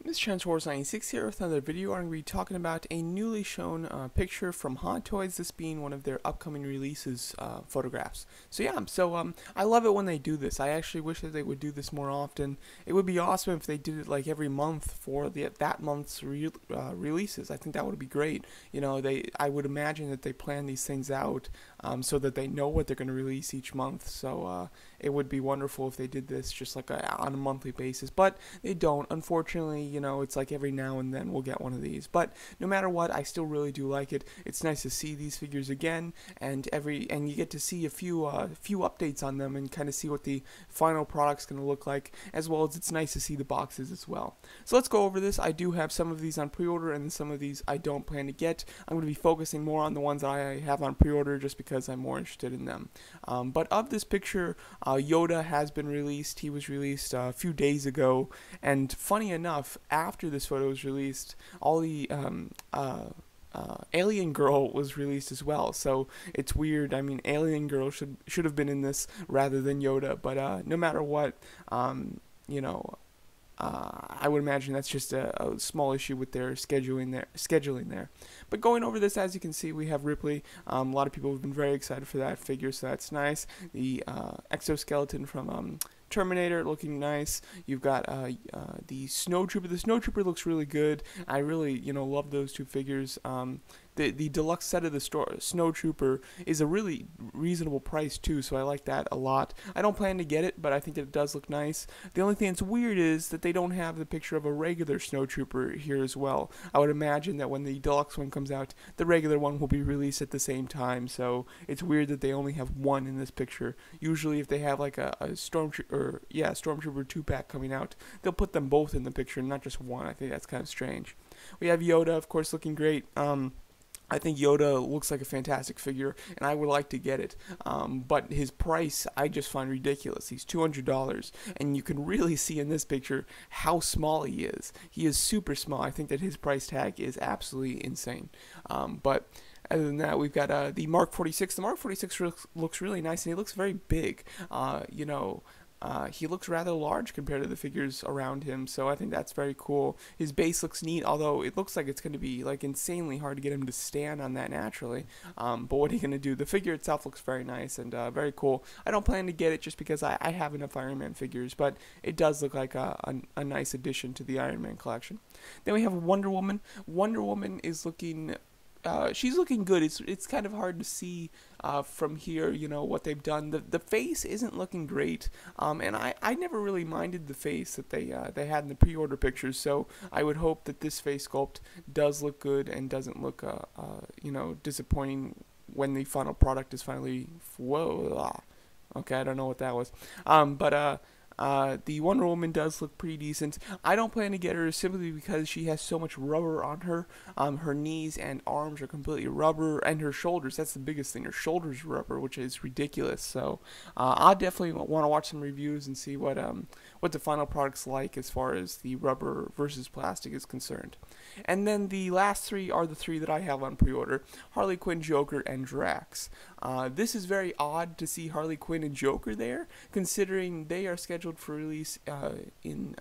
This is Transforce96 here with another video. I'm going to be talking about a newly shown picture from Hot Toys, this being one of their upcoming releases photographs. I love it when they do this. I actually wish that they would do this more often. It would be awesome if they did it like every month for that month's releases. I think that would be great. You know, I would imagine that they plan these things out so that they know what they're going to release each month. So it would be wonderful if they did this just like on a monthly basis, but they don't. Unfortunately, you know, it's like every now and then we'll get one of these. But no matter what, I still really do like it. It's nice to see these figures again, and you get to see a few updates on them and kind of see what the final product's going to look like, as well as it's nice to see the boxes as well. So let's go over this. I do have some of these on pre-order, and some of these I don't plan to get. I'm going to be focusing more on the ones that I have on pre-order just because I'm more interested in them. But of this picture, Yoda has been released. He was released a few days ago, and funny enough, after this photo was released, all the Alien Girl was released as well. So it's weird. I mean, Alien Girl should have been in this rather than Yoda. But no matter what, you know, I would imagine that's just a small issue with their scheduling there. But going over this, as you can see, we have Ripley. A lot of people have been very excited for that figure, so that's nice. The exoskeleton from Terminator looking nice. You've got the Snowtrooper. The Snowtrooper looks really good. I really, love those two figures. The deluxe set of the Snowtrooper is a really reasonable price too, so I like that a lot. I don't plan to get it, but I think that it does look nice. The only thing that's weird is that they don't have the picture of a regular Snowtrooper here as well. I would imagine that when the deluxe one comes out, the regular one will be released at the same time, so it's weird that they only have one in this picture. Usually if they have like a Stormtrooper 2-pack coming out, they'll put them both in the picture, not just one. I think that's kind of strange. We have Yoda, of course, looking great. I think Yoda looks like a fantastic figure, and I would like to get it. But his price, I just find ridiculous. He's $200, and you can really see in this picture how small he is. He is super small. I think that his price tag is absolutely insane. But other than that, we've got the Mark 46. The Mark 46 looks really nice, and he looks very big. He looks rather large compared to the figures around him, so I think that's very cool. His base looks neat, although it looks like it's going to be like insanely hard to get him to stand on that naturally. But what are you going to do? The figure itself looks very nice and very cool. I don't plan to get it just because I have enough Iron Man figures, but it does look like a nice addition to the Iron Man collection. Then we have Wonder Woman. Wonder Woman is looking... she's looking good. It's kind of hard to see from here, what they've done. The face isn't looking great, and I never really minded the face that they had in the pre-order pictures. So I would hope that this face sculpt does look good and doesn't look disappointing when the final product is finally. Whoa, okay, I don't know what that was, the Wonder Woman does look pretty decent. I don't plan to get her simply because she has so much rubber on her. Her knees and arms are completely rubber, and her shoulders, that's the biggest thing. Her shoulders are rubber, which is ridiculous. So I definitely want to watch some reviews and see what the final product's like as far as the rubber versus plastic is concerned. And then the last three are the three that I have on pre-order: Harley Quinn, Joker, and Drax. This is very odd to see Harley Quinn and Joker there, considering they are scheduled for release in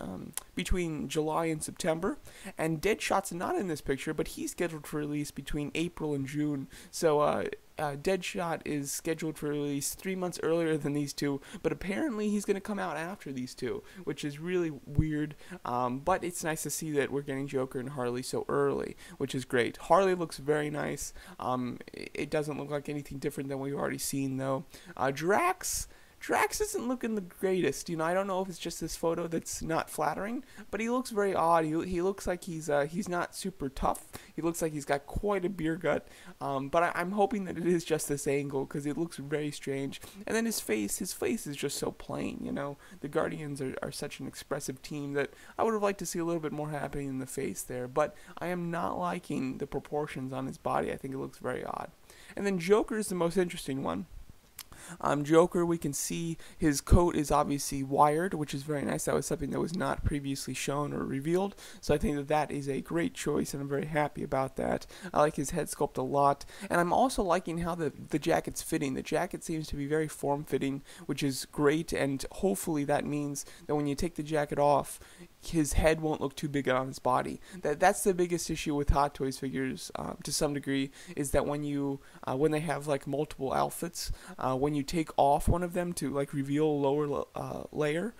between July and September, and Deadshot's not in this picture, but he's scheduled for release between April and June. So Deadshot is scheduled for release 3 months earlier than these two, but apparently he's going to come out after these two, which is really weird. But it's nice to see that we're getting Joker and Harley so early, which is great. Harley looks very nice. It doesn't look like anything different than we've already seen, though. Drax isn't looking the greatest. I don't know if it's just this photo that's not flattering, but he looks very odd. He looks like he's not super tough. He looks like he's got quite a beer gut. But I'm hoping that it is just this angle, because it looks very strange. And then his face is just so plain. The Guardians are such an expressive team that I would have liked to see a little bit more happening in the face there. But I am not liking the proportions on his body. I think it looks very odd. And then Joker is the most interesting one. Joker, we can see his coat is obviously wired, which is very nice. That was something that was not previously shown or revealed, so I think that that is a great choice, and I'm very happy about that. I like his head sculpt a lot, and I'm also liking how the jacket's fitting. The jacket seems to be very form-fitting, which is great, and hopefully that means that when you take the jacket off, his head won't look too big on his body. That's the biggest issue with Hot Toys figures, to some degree, is that when they have like multiple outfits, when you take off one of them to like reveal a lower layer,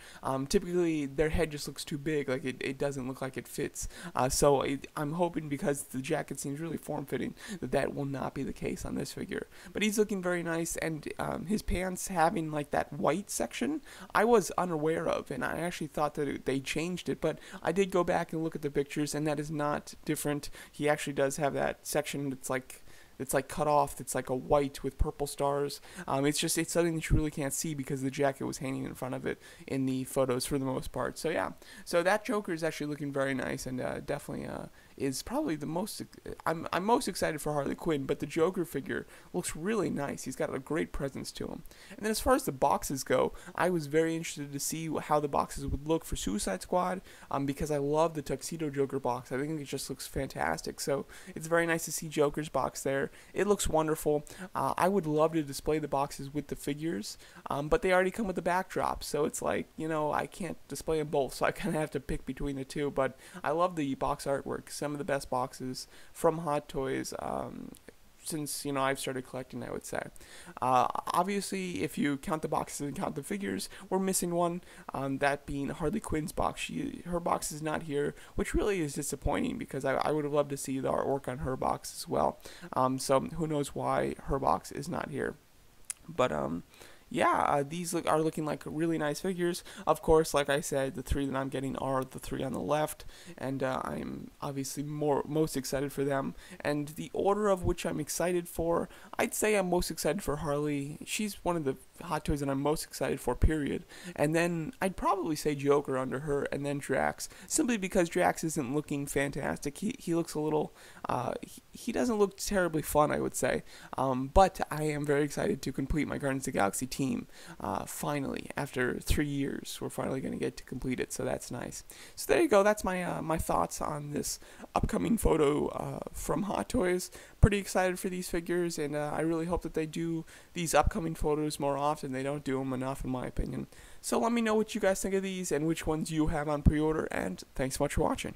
typically their head just looks too big. Like it doesn't look like it fits. I'm hoping, because the jacket seems really form-fitting, that will not be the case on this figure. But he's looking very nice, and his pants having like that white section, I was unaware of, and I actually thought that they changed it, but I did go back and look at the pictures, and that is not different. He actually does have that section that's like cut off. It's like a white with purple stars. It's something that you really can't see because the jacket was hanging in front of it in the photos for the most part. So yeah, so that Joker is actually looking very nice, and definitely is probably the most. I'm most excited for Harley Quinn, but the Joker figure looks really nice. He's got a great presence to him. And then as far as the boxes go, I was very interested to see how the boxes would look for Suicide Squad, because I love the Tuxedo Joker box. I think it just looks fantastic. So it's very nice to see Joker's box there. It looks wonderful. I would love to display the boxes with the figures, but they already come with the backdrop, so it's like, I can't display them both, so I kind of have to pick between the two. But I love the box artwork. Some of the best boxes from Hot Toys, since I've started collecting, I would say. Obviously, if you count the boxes and count the figures, we're missing one, that being Harley Quinn's box. Her box is not here, which really is disappointing, because I would have loved to see the artwork on her box as well. So who knows why her box is not here. But yeah, these are looking like really nice figures. Of course, like I said, the three that I'm getting are the three on the left, and I'm obviously most excited for them. And the order of which I'm excited for, I'd say I'm most excited for Harley. She's one of the Hot Toys that I'm most excited for, period. And then I'd probably say Joker under her, and then Drax, simply because Drax isn't looking fantastic. He looks a little, he doesn't look terribly fun, I would say. But I am very excited to complete my Guardians of the Galaxy team. Finally, after 3 years, we're finally going to get to complete it, so that's nice. So there you go. That's my my thoughts on this upcoming photo from Hot Toys. Pretty excited for these figures, and I really hope that they do these upcoming photos more often. They don't do them enough, in my opinion. So let me know what you guys think of these and which ones you have on pre-order, and thanks so much for watching.